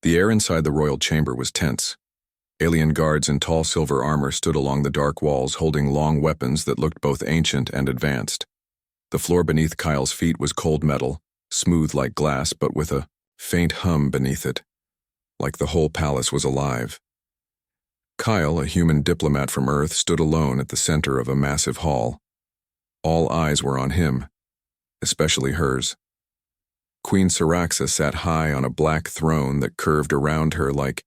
The air inside the royal chamber was tense. Alien guards in tall silver armor stood along the dark walls holding long weapons that looked both ancient and advanced. The floor beneath Kyle's feet was cold metal, smooth like glass but with a faint hum beneath it, like the whole palace was alive. Kyle, a human diplomat from Earth, stood alone at the center of a massive hall. All eyes were on him, especially hers. Queen Syraxa sat high on a black throne that curved around her like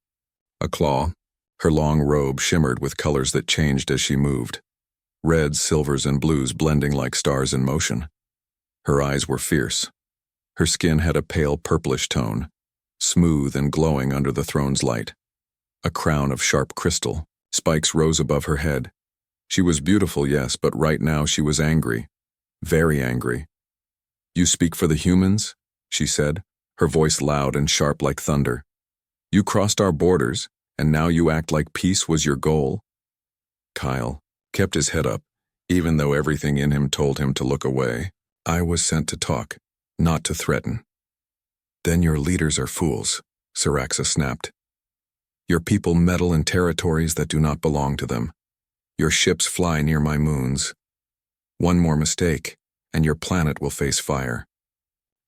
a claw. Her long robe shimmered with colors that changed as she moved, reds, silvers, and blues blending like stars in motion. Her eyes were fierce. Her skin had a pale purplish tone, smooth and glowing under the throne's light. A crown of sharp crystal, spikes rose above her head. She was beautiful, yes, but right now she was angry, very angry. "You speak for the humans?" she said, her voice loud and sharp like thunder. "You crossed our borders, and now you act like peace was your goal?" Kyle kept his head up, even though everything in him told him to look away. "I was sent to talk, not to threaten." "Then your leaders are fools," Syraxa snapped. "Your people meddle in territories that do not belong to them. Your ships fly near my moons. One more mistake, and your planet will face fire."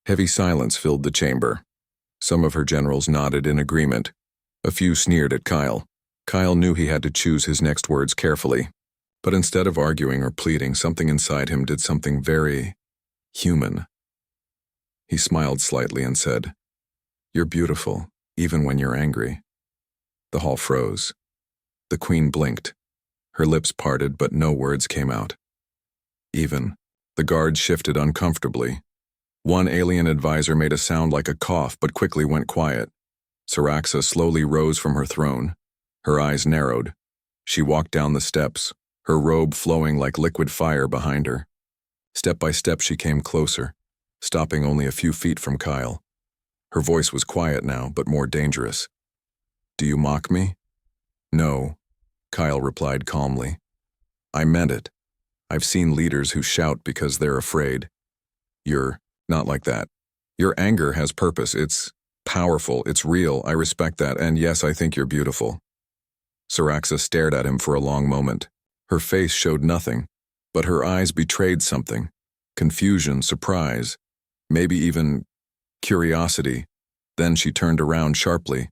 Heavy silence filled the chamber. Some of her generals nodded in agreement. A few sneered at Kyle. Kyle knew he had to choose his next words carefully. But instead of arguing or pleading, something inside him did something very human. He smiled slightly and said, "You're beautiful, even when you're angry." The hall froze. The queen blinked. Her lips parted, but no words came out. Even, the guards shifted uncomfortably. One alien advisor made a sound like a cough, but quickly went quiet. Syraxa slowly rose from her throne. Her eyes narrowed. She walked down the steps, her robe flowing like liquid fire behind her. Step by step she came closer, stopping only a few feet from Kyle. Her voice was quiet now, but more dangerous. "Do you mock me?" "No," Kyle replied calmly. "I meant it. I've seen leaders who shout because they're afraid. You're not like that. Your anger has purpose. It's powerful. It's real. I respect that. And yes, I think you're beautiful." Syraxa stared at him for a long moment. Her face showed nothing, but her eyes betrayed something. Confusion, surprise, maybe even curiosity. Then she turned around sharply.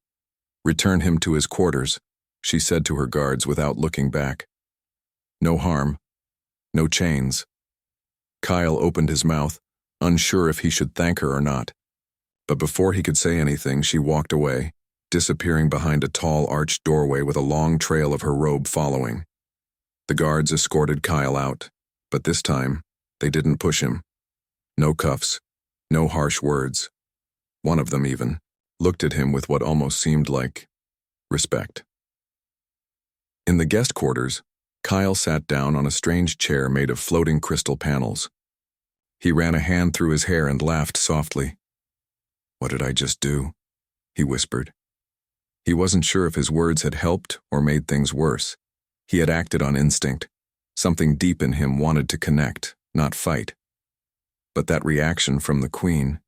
"Return him to his quarters," she said to her guards without looking back. "No harm. No chains." Kyle opened his mouth, unsure if he should thank her or not. But before he could say anything, she walked away, disappearing behind a tall arched doorway with a long trail of her robe following. The guards escorted Kyle out, but this time, they didn't push him. No cuffs, no harsh words. One of them even looked at him with what almost seemed like respect. In the guest quarters, Kyle sat down on a strange chair made of floating crystal panels. He ran a hand through his hair and laughed softly. "What did I just do?" he whispered. He wasn't sure if his words had helped or made things worse. He had acted on instinct. Something deep in him wanted to connect, not fight. But that reaction from the queen,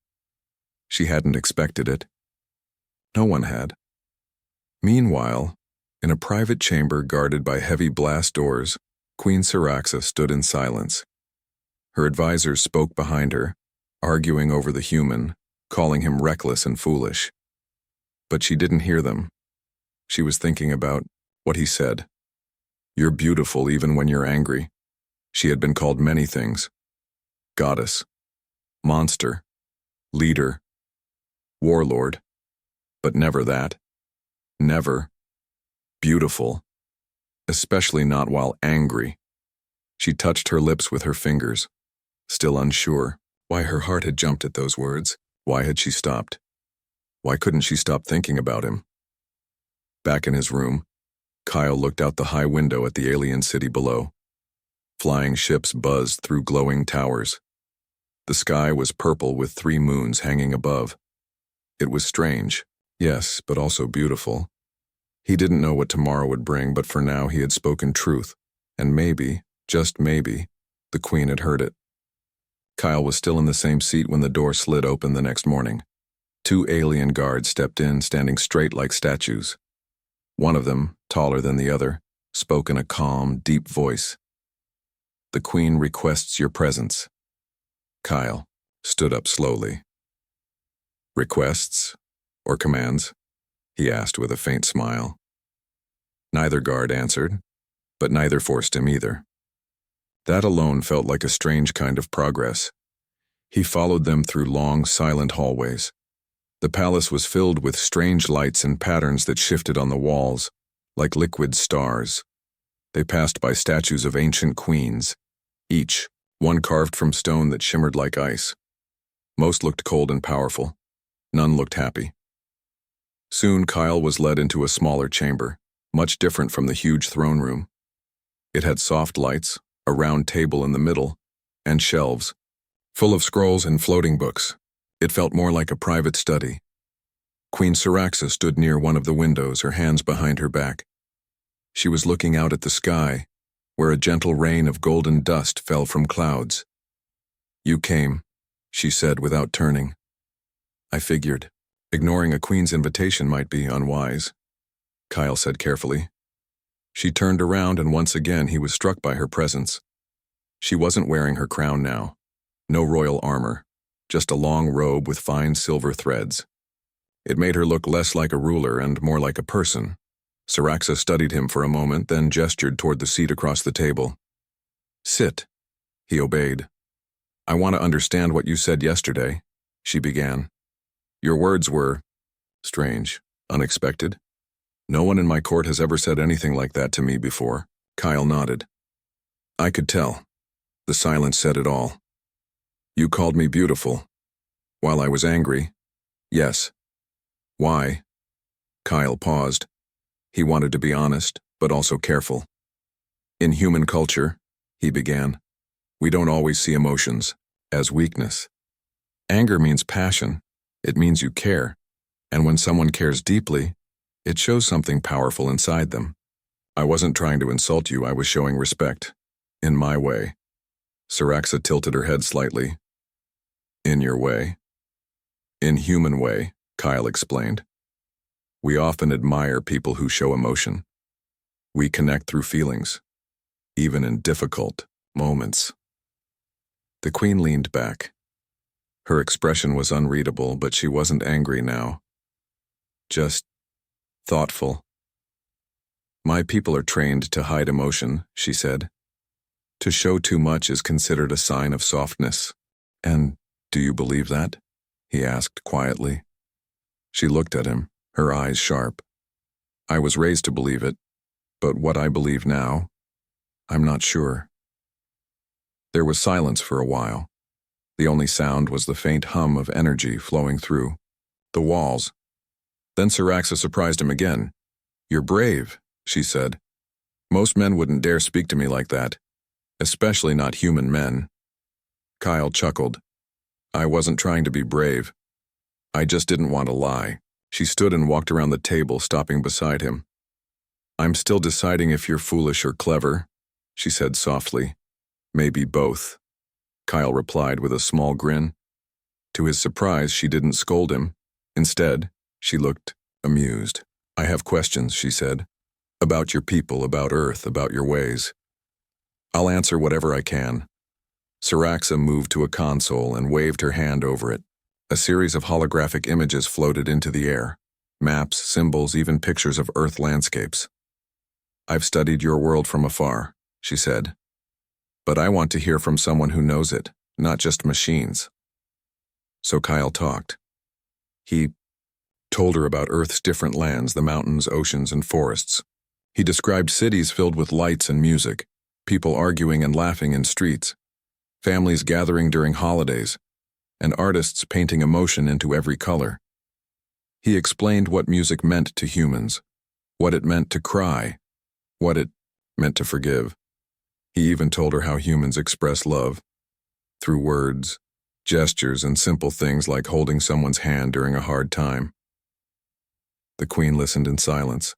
she hadn't expected it. No one had. Meanwhile, in a private chamber guarded by heavy blast doors, Queen Syraxa stood in silence. Her advisors spoke behind her, arguing over the human, calling him reckless and foolish. But she didn't hear them. She was thinking about what he said. "You're beautiful even when you're angry." She had been called many things. Goddess, monster, leader, warlord, but never that. Never. Beautiful. Especially not while angry. She touched her lips with her fingers, still unsure why her heart had jumped at those words. Why had she stopped? Why couldn't she stop thinking about him? Back in his room, Kyle looked out the high window at the alien city below. Flying ships buzzed through glowing towers. The sky was purple with 3 moons hanging above. It was strange, yes, but also beautiful. He didn't know what tomorrow would bring, but for now he had spoken truth, and maybe, just maybe, the queen had heard it. Kyle was still in the same seat when the door slid open the next morning. Two alien guards stepped in, standing straight like statues. One of them, taller than the other, spoke in a calm, deep voice. "The Queen requests your presence." Kyle stood up slowly. "Requests? Or commands?" he asked with a faint smile. Neither guard answered, but neither forced him either. That alone felt like a strange kind of progress. He followed them through long, silent hallways. The palace was filled with strange lights and patterns that shifted on the walls, like liquid stars. They passed by statues of ancient queens, each one carved from stone that shimmered like ice. Most looked cold and powerful. None looked happy. Soon Kyle was led into a smaller chamber, much different from the huge throne room. It had soft lights, a round table in the middle, and shelves, full of scrolls and floating books. It felt more like a private study. Queen Syraxa stood near one of the windows, her hands behind her back. She was looking out at the sky, where a gentle rain of golden dust fell from clouds. "You came," she said without turning. "I figured. Ignoring a queen's invitation might be unwise," Kyle said carefully. She turned around, and once again he was struck by her presence. She wasn't wearing her crown now. No royal armor, just a long robe with fine silver threads. It made her look less like a ruler and more like a person. Syraxa studied him for a moment, then gestured toward the seat across the table. "Sit." He obeyed. "I want to understand what you said yesterday," she began. "Your words were strange, unexpected. No one in my court has ever said anything like that to me before." Kyle nodded. "I could tell. The silence said it all. You called me beautiful. While I was angry. Yes. Why?" Kyle paused. He wanted to be honest, but also careful. "In human culture," he began, "we don't always see emotions as weakness. Anger means passion. It means you care. And when someone cares deeply, it shows something powerful inside them. I wasn't trying to insult you, I was showing respect. In my way." Syraxa tilted her head slightly. "In your way?" "In human way," Kyle explained. "We often admire people who show emotion. We connect through feelings, even in difficult moments." The queen leaned back. Her expression was unreadable, but she wasn't angry now. Just thoughtful. "My people are trained to hide emotion," she said. "To show too much is considered a sign of softness." "And do you believe that?" he asked quietly. She looked at him, her eyes sharp. "I was raised to believe it, but what I believe now, I'm not sure." There was silence for a while. The only sound was the faint hum of energy flowing through the walls. Then Syraxa surprised him again. "You're brave," she said. "Most men wouldn't dare speak to me like that, especially not human men." Kyle chuckled. "I wasn't trying to be brave. I just didn't want to lie." She stood and walked around the table, stopping beside him. "I'm still deciding if you're foolish or clever," she said softly. "Maybe both," Kyle replied with a small grin. To his surprise, she didn't scold him. Instead, she looked amused. "I have questions," she said. "About your people, about Earth, about your ways. I'll answer whatever I can." Syraxa moved to a console and waved her hand over it. A series of holographic images floated into the air. Maps, symbols, even pictures of Earth landscapes. "I've studied your world from afar," she said. "But I want to hear from someone who knows it, not just machines." So Kyle talked. He told her about Earth's different lands, the mountains, oceans, and forests. He described cities filled with lights and music, people arguing and laughing in streets, families gathering during holidays, and artists painting emotion into every color. He explained what music meant to humans, what it meant to cry, what it meant to forgive. He even told her how humans express love, through words, gestures, and simple things like holding someone's hand during a hard time. The queen listened in silence.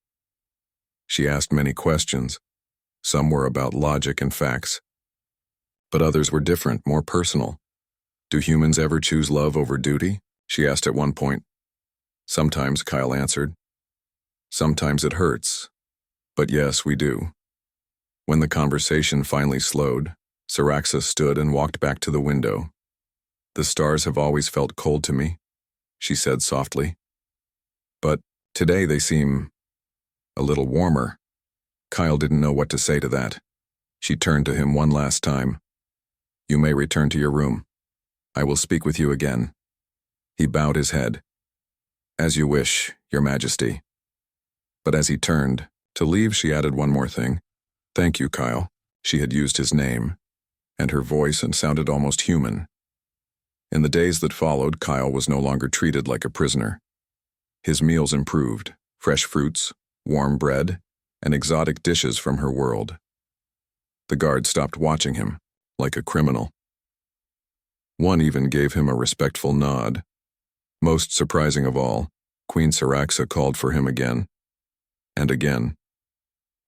She asked many questions. Some were about logic and facts, but others were different, more personal. "Do humans ever choose love over duty?" she asked at one point. Sometimes, Kyle answered. Sometimes it hurts. But yes, we do. When the conversation finally slowed, Saraxa stood and walked back to the window. The stars have always felt cold to me, she said softly. But today they seem a little warmer. Kyle didn't know what to say to that. She turned to him one last time. You may return to your room. I will speak with you again. He bowed his head. As you wish, Your Majesty. But as he turned to leave, she added one more thing. Thank you, Kyle. She had used his name, and her voice sounded almost human. In the days that followed, Kyle was no longer treated like a prisoner. His meals improved, fresh fruits, warm bread, and exotic dishes from her world. The guards stopped watching him, like a criminal. One even gave him a respectful nod. Most surprising of all, Queen Saraxa called for him again, and again.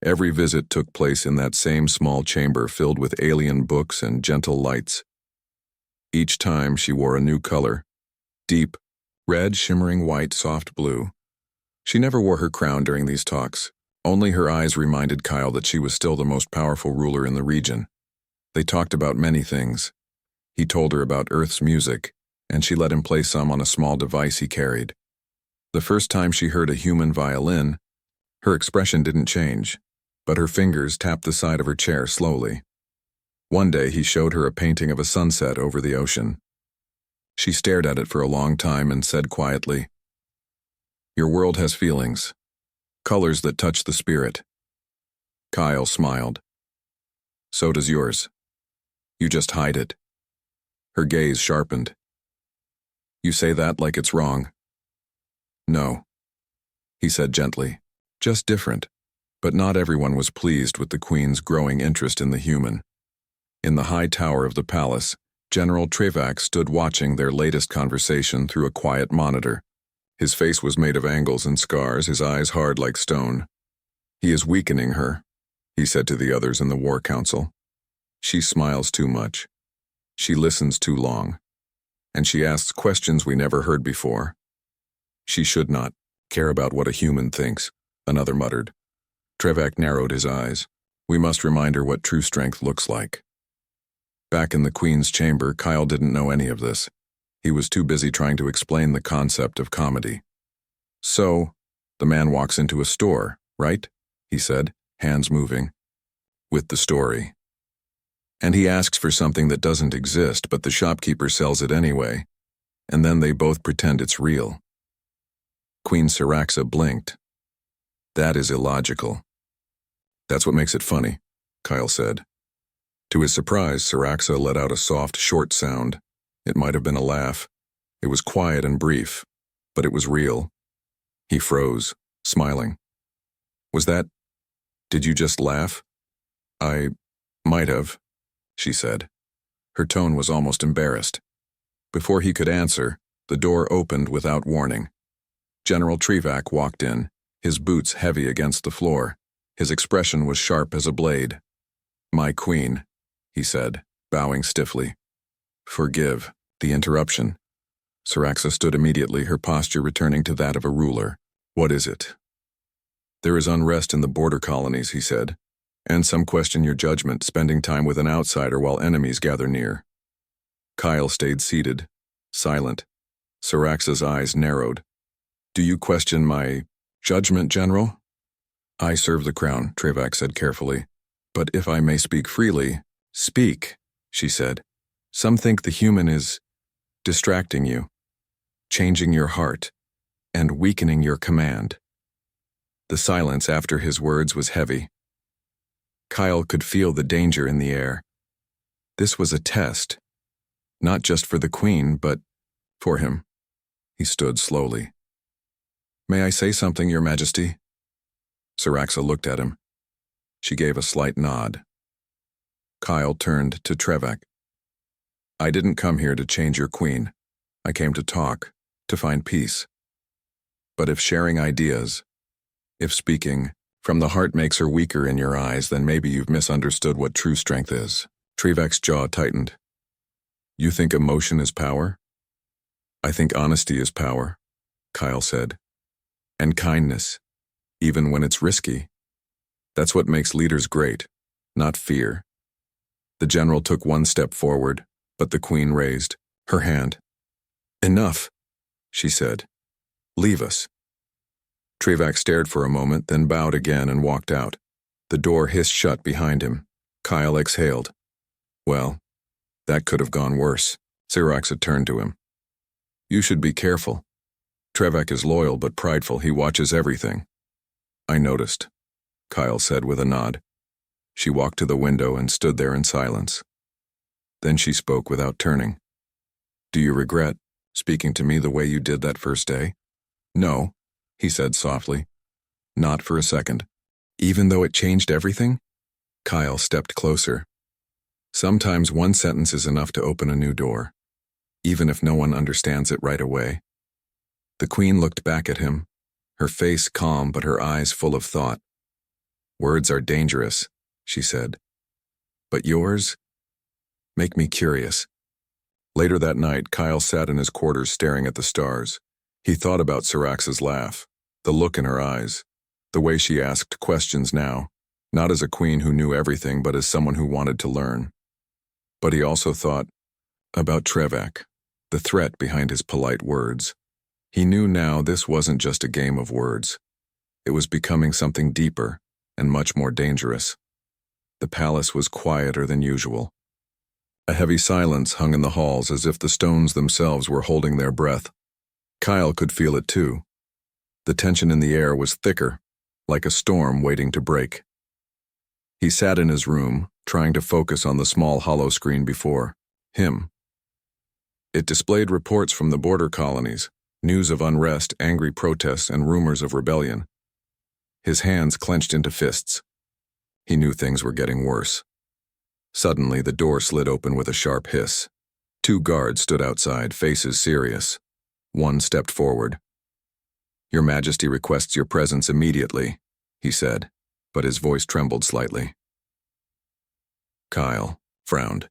Every visit took place in that same small chamber filled with alien books and gentle lights. Each time she wore a new color, deep, red, shimmering white, soft blue. She never wore her crown during these talks. Only her eyes reminded Kyle that she was still the most powerful ruler in the region. They talked about many things. He told her about Earth's music, and she let him play some on a small device he carried. The first time she heard a human violin, her expression didn't change, but her fingers tapped the side of her chair slowly. One day he showed her a painting of a sunset over the ocean. She stared at it for a long time and said quietly, Your world has feelings, colors that touch the spirit. Kyle smiled. So does yours. You just hide it. Her gaze sharpened. You say that like it's wrong. No, he said gently, just different. But not everyone was pleased with the Queen's growing interest in the human. In the high tower of the palace, General Trevak stood watching their latest conversation through a quiet monitor. His face was made of angles and scars, his eyes hard like stone. He is weakening her, he said to the others in the War Council. She smiles too much. She listens too long. And she asks questions we never heard before. She should not care about what a human thinks, another muttered. Trevak narrowed his eyes. We must remind her what true strength looks like. Back in the Queen's chamber, Kyle didn't know any of this. He was too busy trying to explain the concept of comedy. So, the man walks into a store, right? He said, hands moving. With the story. And he asks for something that doesn't exist, but the shopkeeper sells it anyway. And then they both pretend it's real. Queen Saraxa blinked. That is illogical. That's what makes it funny, Kyle said. To his surprise, Saraxa let out a soft, short sound. It might have been a laugh. It was quiet and brief, but it was real. He froze, smiling. Was that... Did you just laugh? I might have, she said. Her tone was almost embarrassed. Before he could answer, the door opened without warning. General Trevak walked in, his boots heavy against the floor. His expression was sharp as a blade. My queen, he said, bowing stiffly. Forgive the interruption. Saraxa stood immediately, her posture returning to that of a ruler. What is it? There is unrest in the border colonies, he said, and some question your judgment, spending time with an outsider while enemies gather near. Kyle stayed seated, silent. Saraxa's eyes narrowed. Do you question my judgment, General? I serve the crown, Trevak said carefully. But if I may speak freely, speak, she said. Some think the human is distracting you, changing your heart, and weakening your command. The silence after his words was heavy. Kyle could feel the danger in the air. This was a test, not just for the Queen, but for him. He stood slowly. May I say something, Your Majesty? Saraxa looked at him. She gave a slight nod. Kyle turned to Trevak. I didn't come here to change your queen. I came to talk, to find peace. But if sharing ideas, if speaking from the heart makes her weaker in your eyes, then maybe you've misunderstood what true strength is. Trevak's jaw tightened. You think emotion is power? I think honesty is power. Kyle said. And kindness, even when it's risky. That's what makes leaders great, not fear. The general took one step forward, but the queen raised her hand. Enough, she said. Leave us. Trevak stared for a moment, then bowed again and walked out. The door hissed shut behind him. Kyle exhaled. Well, that could have gone worse. Siraxa turned to him. You should be careful. Trevak is loyal but prideful. He watches everything. I noticed, Kyle said with a nod. She walked to the window and stood there in silence. Then she spoke without turning. Do you regret speaking to me the way you did that first day? No, he said softly. Not for a second. Even though it changed everything? Kyle stepped closer. Sometimes one sentence is enough to open a new door, even if no one understands it right away. The queen looked back at him, her face calm but her eyes full of thought. Words are dangerous, she said. But yours make me curious. Later that night, Kyle sat in his quarters staring at the stars. He thought about Sirax's laugh, the look in her eyes, the way she asked questions now, not as a queen who knew everything but as someone who wanted to learn. But he also thought about Trevak, the threat behind his polite words. He knew now this wasn't just a game of words. It was becoming something deeper and much more dangerous. The palace was quieter than usual. A heavy silence hung in the halls as if the stones themselves were holding their breath. Kyle could feel it too. The tension in the air was thicker, like a storm waiting to break. He sat in his room, trying to focus on the small hollow screen before him. It displayed reports from the border colonies, news of unrest, angry protests, and rumors of rebellion. His hands clenched into fists. He knew things were getting worse. Suddenly, the door slid open with a sharp hiss. 2 guards stood outside, faces serious. One stepped forward. Your Majesty requests your presence immediately, he said, but his voice trembled slightly. Kyle frowned.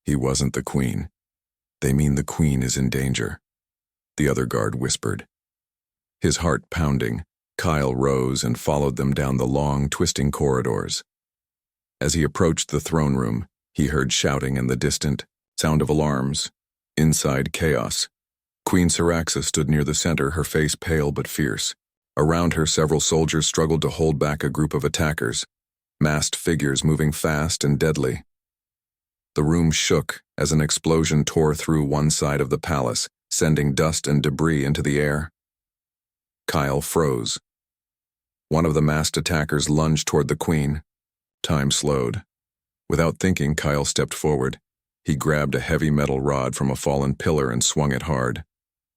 He wasn't the queen. They mean the queen is in danger, the other guard whispered. His heart pounding, Kyle rose and followed them down the long, twisting corridors. As he approached the throne room, he heard shouting and the distant sound of alarms. Inside, chaos. Queen Siraxa stood near the center, her face pale but fierce. Around her, several soldiers struggled to hold back a group of attackers, masked figures moving fast and deadly. The room shook as an explosion tore through one side of the palace, sending dust and debris into the air. Kyle froze. One of the masked attackers lunged toward the queen. Time slowed. Without thinking, Kyle stepped forward. He grabbed a heavy metal rod from a fallen pillar and swung it hard.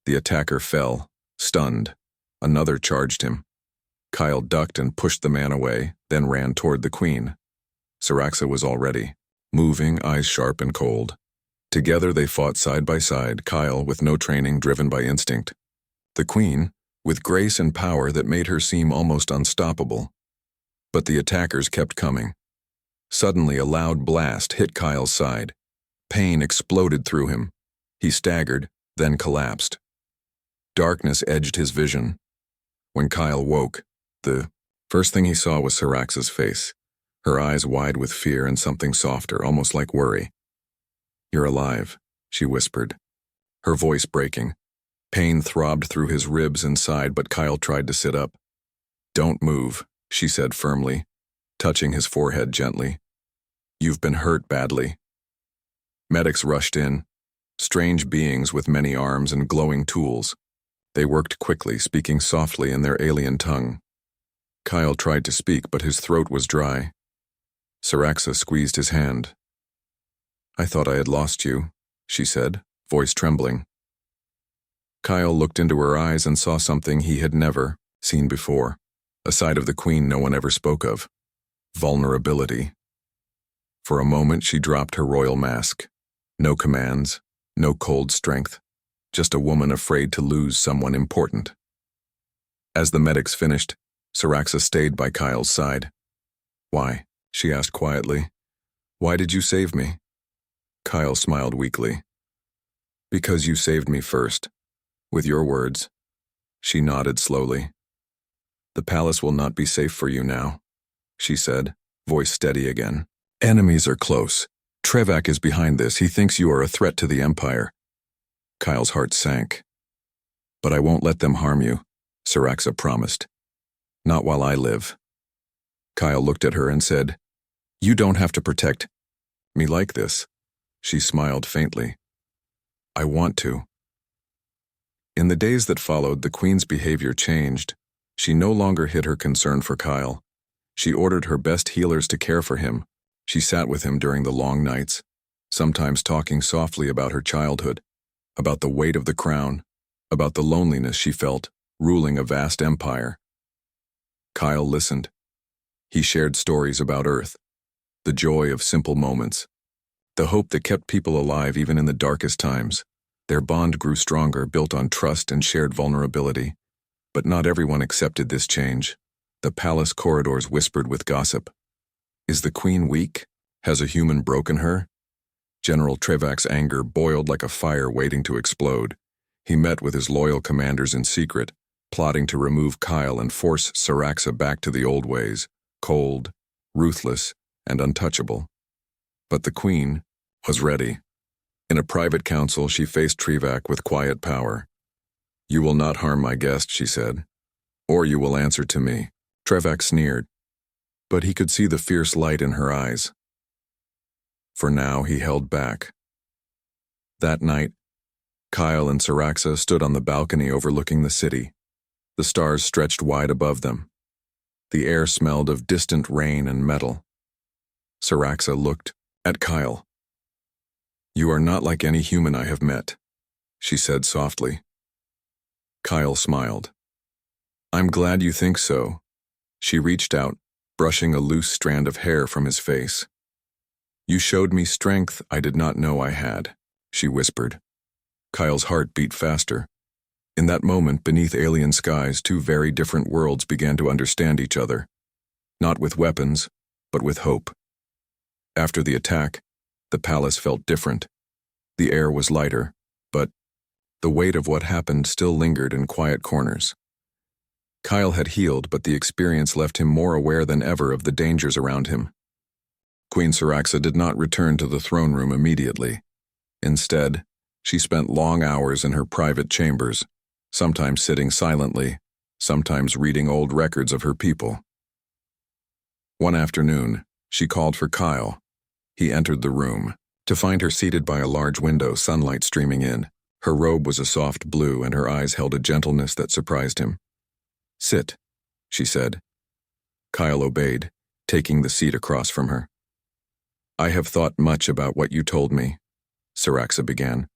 The attacker fell, stunned. Another charged him. Kyle ducked and pushed the man away, then ran toward the queen. Siraxa was already moving, eyes sharp and cold. Together they fought side by side, Kyle with no training, driven by instinct. The queen, with grace and power that made her seem almost unstoppable. But the attackers kept coming. Suddenly, a loud blast hit Kyle's side. Pain exploded through him. He staggered, then collapsed. Darkness edged his vision. When Kyle woke, the first thing he saw was Siraxa's face, her eyes wide with fear and something softer, almost like worry. You're alive, she whispered, her voice breaking. Pain throbbed through his ribs and side, but Kyle tried to sit up. Don't move, she said firmly, touching his forehead gently. You've been hurt badly. Medics rushed in, strange beings with many arms and glowing tools. They worked quickly, speaking softly in their alien tongue. Kyle tried to speak, but his throat was dry. Siraxa squeezed his hand. I thought I had lost you, she said, voice trembling. Kyle looked into her eyes and saw something he had never seen before, a side of the queen no one ever spoke of. Vulnerability. For a moment she dropped her royal mask. No commands, no cold strength, just a woman afraid to lose someone important. As the medics finished, Siraxa stayed by Kyle's side. Why? She asked quietly. Why did you save me? Kyle smiled weakly. Because you saved me first. With your words. She nodded slowly. The palace will not be safe for you now, she said, voice steady again. Enemies are close. Trevak is behind this. He thinks you are a threat to the Empire. Kyle's heart sank. But I won't let them harm you, Saraxa promised. Not while I live. Kyle looked at her and said, You don't have to protect me like this. She smiled faintly. I want to. In the days that followed, the Queen's behavior changed. She no longer hid her concern for Kyle. She ordered her best healers to care for him. She sat with him during the long nights, sometimes talking softly about her childhood, about the weight of the crown, about the loneliness she felt, ruling a vast empire. Kyle listened. He shared stories about Earth, the joy of simple moments, the hope that kept people alive even in the darkest times. Their bond grew stronger, built on trust and shared vulnerability. But not everyone accepted this change. The palace corridors whispered with gossip. Is the Queen weak? Has a human broken her? General Trevak's anger boiled like a fire waiting to explode. He met with his loyal commanders in secret, plotting to remove Kyle and force Saraxa back to the old ways, cold, ruthless, and untouchable. But the Queen was ready. In a private council, she faced Trevak with quiet power. You will not harm my guest, she said, or you will answer to me. Trevak sneered, but he could see the fierce light in her eyes. For now, he held back. That night, Kyle and Saraxa stood on the balcony overlooking the city. The stars stretched wide above them. The air smelled of distant rain and metal. Saraxa looked at Kyle. You are not like any human I have met, she said softly. Kyle smiled. I'm glad you think so. She reached out, brushing a loose strand of hair from his face. You showed me strength I did not know I had, she whispered. Kyle's heart beat faster. In that moment, beneath alien skies, two very different worlds began to understand each other. Not with weapons, but with hope. After the attack, the palace felt different. The air was lighter, but the weight of what happened still lingered in quiet corners. Kyle had healed, but the experience left him more aware than ever of the dangers around him. Queen Saraxa did not return to the throne room immediately. Instead, she spent long hours in her private chambers, sometimes sitting silently, sometimes reading old records of her people. One afternoon, she called for Kyle. He entered the room, to find her seated by a large window, sunlight streaming in. Her robe was a soft blue, and her eyes held a gentleness that surprised him. Sit, she said. Kyle obeyed, taking the seat across from her. I have thought much about what you told me, Saraxa began.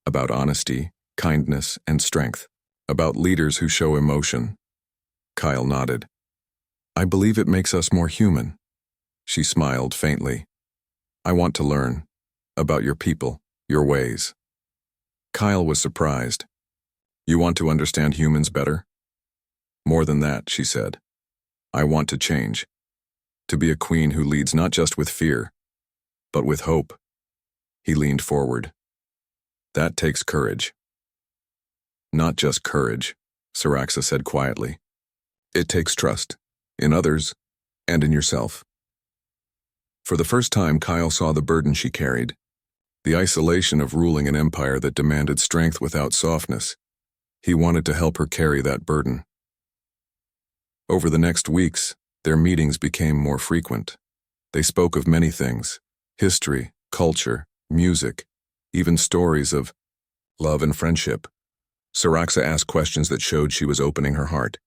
About honesty, kindness, and strength. About leaders who show emotion. Kyle nodded. I believe it makes us more human. She smiled faintly. I want to learn about your people, your ways. Kyle was surprised. You want to understand humans better? More than that, she said. I want to change. To be a queen who leads not just with fear, but with hope. He leaned forward. That takes courage. Not just courage, Saraxa said quietly. It takes trust, in others and in yourself. For the first time, Kyle saw the burden she carried. The isolation of ruling an empire that demanded strength without softness. He wanted to help her carry that burden. Over the next weeks, their meetings became more frequent. They spoke of many things: history, culture, music, even stories of love and friendship. Saraxa asked questions that showed she was opening her heart.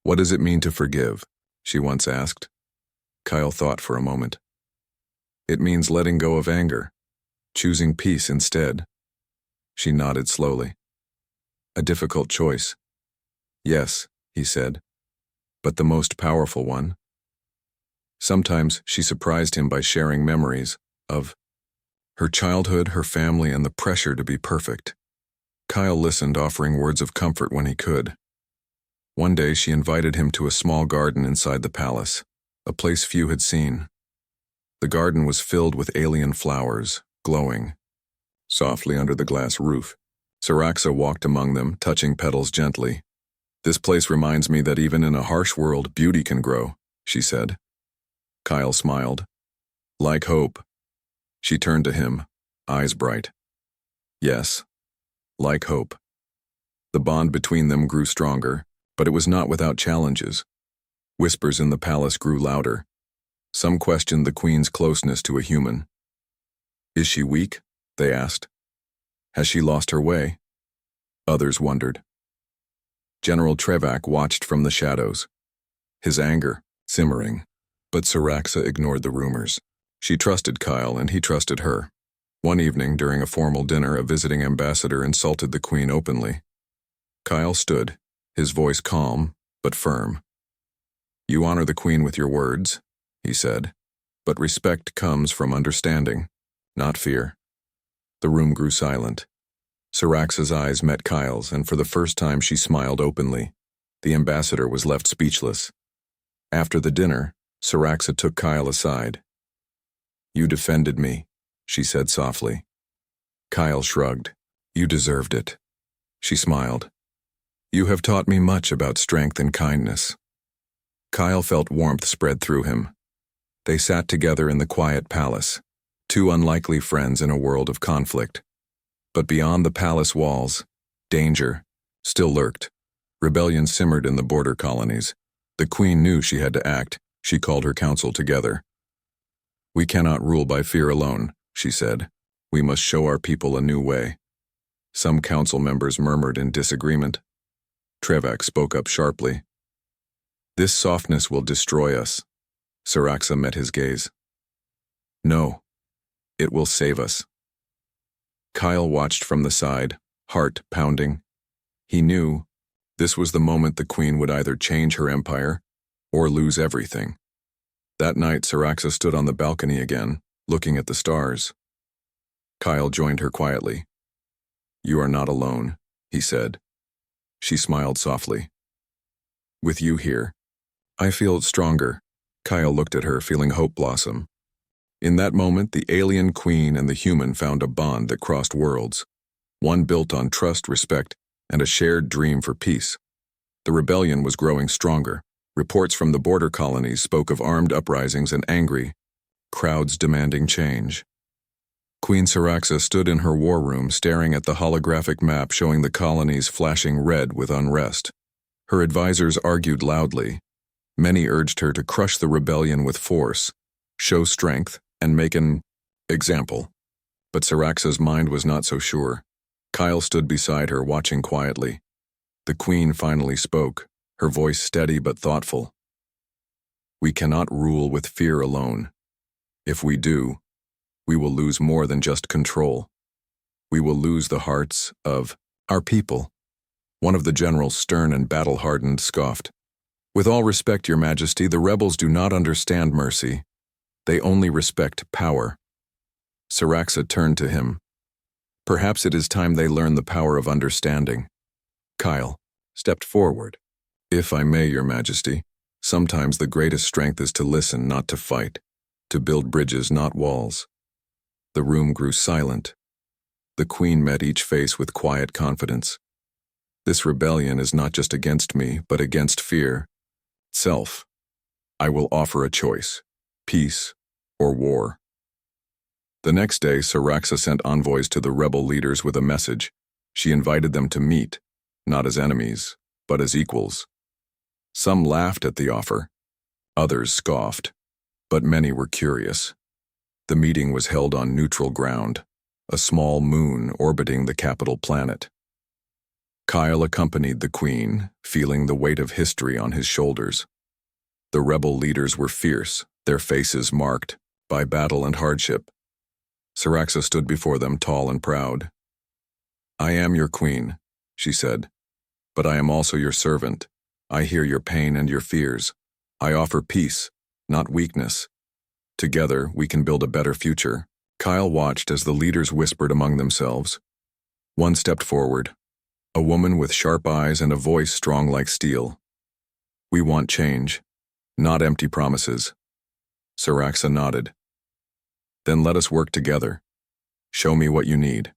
What does it mean to forgive? She once asked. Kyle thought for a moment. It means letting go of anger, choosing peace instead. She nodded slowly. A difficult choice. Yes, he said, but the most powerful one. Sometimes she surprised him by sharing memories of her childhood, her family, and the pressure to be perfect. Kyle listened, offering words of comfort when he could. One day she invited him to a small garden inside the palace, a place few had seen. The garden was filled with alien flowers, glowing softly under the glass roof. Saraxa walked among them, touching petals gently. "This place reminds me that even in a harsh world, beauty can grow," she said. Kyle smiled. "Like hope." She turned to him, eyes bright. "Yes, like hope." The bond between them grew stronger, but it was not without challenges. Whispers in the palace grew louder. Some questioned the queen's closeness to a human. "Is she weak?" they asked. "Has she lost her way?" Others wondered. General Trevak watched from the shadows, his anger simmering, but Saraxa ignored the rumors. She trusted Kyle and he trusted her. One evening during a formal dinner, a visiting ambassador insulted the queen openly. Kyle stood, his voice calm but firm. "You honor the queen with your words," he said, "but respect comes from understanding, not fear." The room grew silent. Saraxa's eyes met Kyle's, and for the first time she smiled openly. The ambassador was left speechless. After the dinner, Saraxa took Kyle aside. "You defended me," she said softly. Kyle shrugged. "You deserved it." She smiled. "You have taught me much about strength and kindness." Kyle felt warmth spread through him. They sat together in the quiet palace, two unlikely friends in a world of conflict. But beyond the palace walls, danger still lurked. Rebellion simmered in the border colonies. The queen knew she had to act. She called her council together. "We cannot rule by fear alone," she said. "We must show our people a new way." Some council members murmured in disagreement. Trevak spoke up sharply. "This softness will destroy us." Saraxa met his gaze. "No, it will save us." Kyle watched from the side, heart pounding. He knew this was the moment the queen would either change her empire or lose everything. That night, Saraxa stood on the balcony again, looking at the stars. Kyle joined her quietly. "You are not alone," he said. She smiled softly. "With you here, I feel stronger." Kyle looked at her, feeling hope blossom. In that moment, the alien queen and the human found a bond that crossed worlds, one built on trust, respect, and a shared dream for peace. The rebellion was growing stronger. Reports from the border colonies spoke of armed uprisings and angry crowds demanding change. Queen Saraxa stood in her war room, staring at the holographic map showing the colonies flashing red with unrest. Her advisors argued loudly. Many urged her to crush the rebellion with force, show strength, and make an example. But Saraxa's mind was not so sure. Kyle stood beside her, watching quietly. The queen finally spoke, her voice steady but thoughtful. "We cannot rule with fear alone. If we do, we will lose more than just control. We will lose the hearts of our people." One of the generals, stern and battle-hardened, scoffed. "With all respect, Your Majesty, the rebels do not understand mercy. They only respect power." Saraxa turned to him. "Perhaps it is time they learn the power of understanding." Kyle stepped forward. "If I may, Your Majesty, sometimes the greatest strength is to listen, not to fight, to build bridges, not walls." The room grew silent. The queen met each face with quiet confidence. "This rebellion is not just against me, but against fear itself. I will offer a choice, peace or war." The next day, Saraxa sent envoys to the rebel leaders with a message. She invited them to meet, not as enemies, but as equals. Some laughed at the offer, others scoffed, but many were curious. The meeting was held on neutral ground, a small moon orbiting the capital planet. Kyle accompanied the queen, feeling the weight of history on his shoulders. The rebel leaders were fierce, their faces marked by battle and hardship. Saraxa stood before them, tall and proud. "I am your queen," she said, "but I am also your servant. I hear your pain and your fears. I offer peace, not weakness. Together, we can build a better future." Kyle watched as the leaders whispered among themselves. One stepped forward, a woman with sharp eyes and a voice strong like steel. "We want change, not empty promises." Saraxa nodded. "Then let us work together. Show me what you need.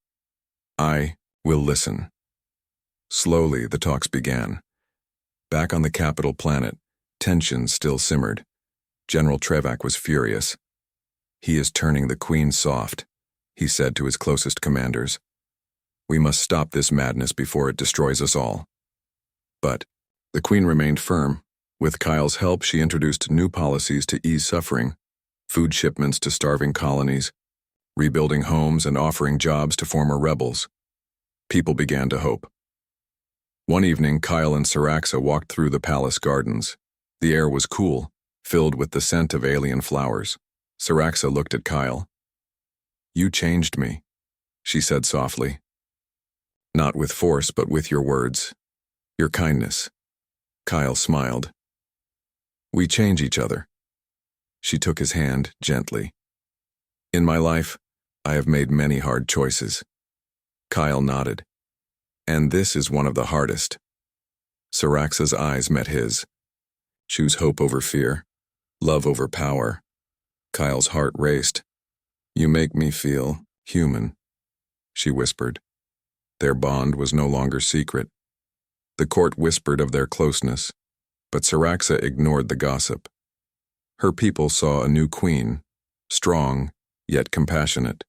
I We'll listen. Slowly, the talks began. Back on the capital planet, tension still simmered. General Trevak was furious. "He is turning the Queen soft," he said to his closest commanders. "We must stop this madness before it destroys us all." But the Queen remained firm. With Kyle's help, she introduced new policies to ease suffering, food shipments to starving colonies, rebuilding homes and offering jobs to former rebels. People began to hope. One evening, Kyle and Siraxa walked through the palace gardens. The air was cool, filled with the scent of alien flowers. Siraxa looked at Kyle. "You changed me," she said softly. "Not with force, but with your words. Your kindness." Kyle smiled. "We change each other." She took his hand gently. "In my life, I have made many hard choices." Kyle nodded. "And this is one of the hardest." Siraxa's eyes met his. Choose hope over fear, love over power. Kyle's heart raced. "You make me feel human," she whispered. Their bond was no longer secret. The court whispered of their closeness, but Siraxa ignored the gossip. Her people saw a new queen, strong, yet compassionate.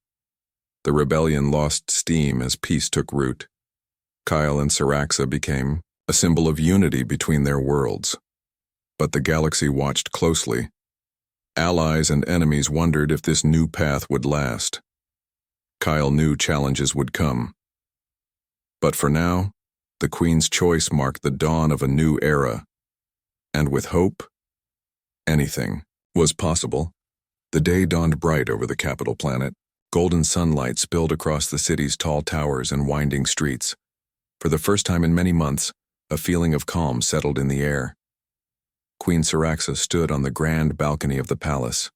The rebellion lost steam as peace took root. Kyle and Siraxa became a symbol of unity between their worlds. But the galaxy watched closely. Allies and enemies wondered if this new path would last. Kyle knew challenges would come. But for now, the Queen's choice marked the dawn of a new era. And with hope, anything was possible. The day dawned bright over the capital planet. Golden sunlight spilled across the city's tall towers and winding streets. For the first time in many months, a feeling of calm settled in the air. Queen Siraxa stood on the grand balcony of the palace.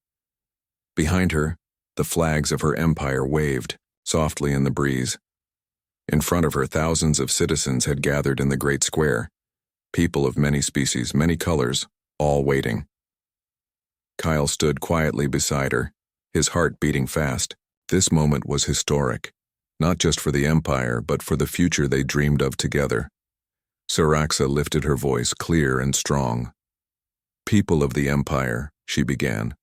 Behind her, the flags of her empire waved softly in the breeze. In front of her, thousands of citizens had gathered in the great square, people of many species, many colors, all waiting. Kyle stood quietly beside her, his heart beating fast. This moment was historic, not just for the empire, but for the future they dreamed of together. Siraxa lifted her voice clear and strong. "People of the empire," she began,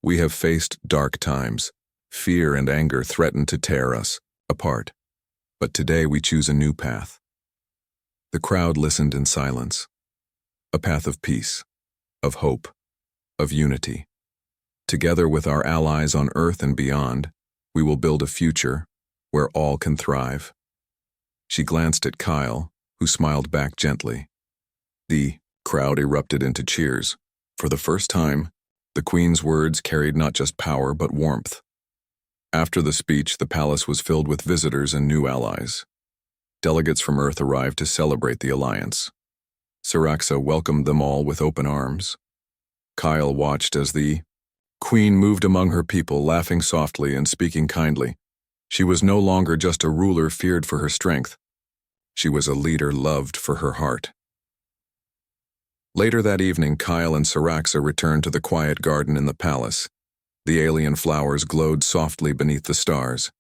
"we have faced dark times. Fear and anger threatened to tear us apart. But today we choose a new path." The crowd listened in silence. A path of peace, of hope, of unity. Together with our allies on Earth and beyond, we will build a future where all can thrive. She glanced at Kyle, who smiled back gently. The crowd erupted into cheers. For the first time, the Queen's words carried not just power but warmth. After the speech, the palace was filled with visitors and new allies. Delegates from Earth arrived to celebrate the alliance. Siraxa welcomed them all with open arms. Kyle watched as the Queen moved among her people, laughing softly and speaking kindly. She was no longer just a ruler feared for her strength. She was a leader loved for her heart. Later that evening, Kyle and Siraxa returned to the quiet garden in the palace. The alien flowers glowed softly beneath the stars.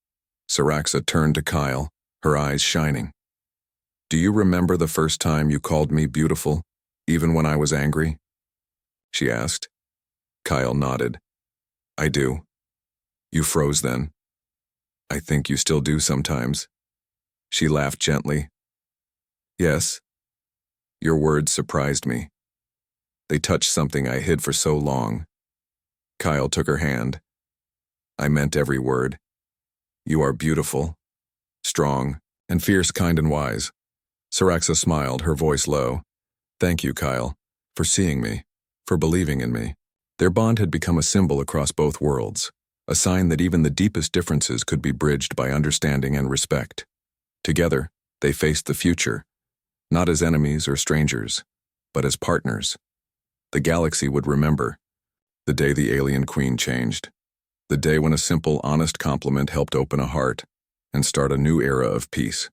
Siraxa turned to Kyle, her eyes shining. "Do you remember the first time you called me beautiful, even when I was angry?" she asked. Kyle nodded. "I do." "You froze then." "I think you still do sometimes." She laughed gently. "Yes. Your words surprised me. They touched something I hid for so long." Kyle took her hand. "I meant every word. You are beautiful, strong, and fierce, kind and wise." Siraxa smiled, her voice low. "Thank you, Kyle, for seeing me, for believing in me." Their bond had become a symbol across both worlds, a sign that even the deepest differences could be bridged by understanding and respect. Together, they faced the future, not as enemies or strangers, but as partners. The galaxy would remember the day the alien queen changed, the day when a simple, honest compliment helped open a heart and start a new era of peace.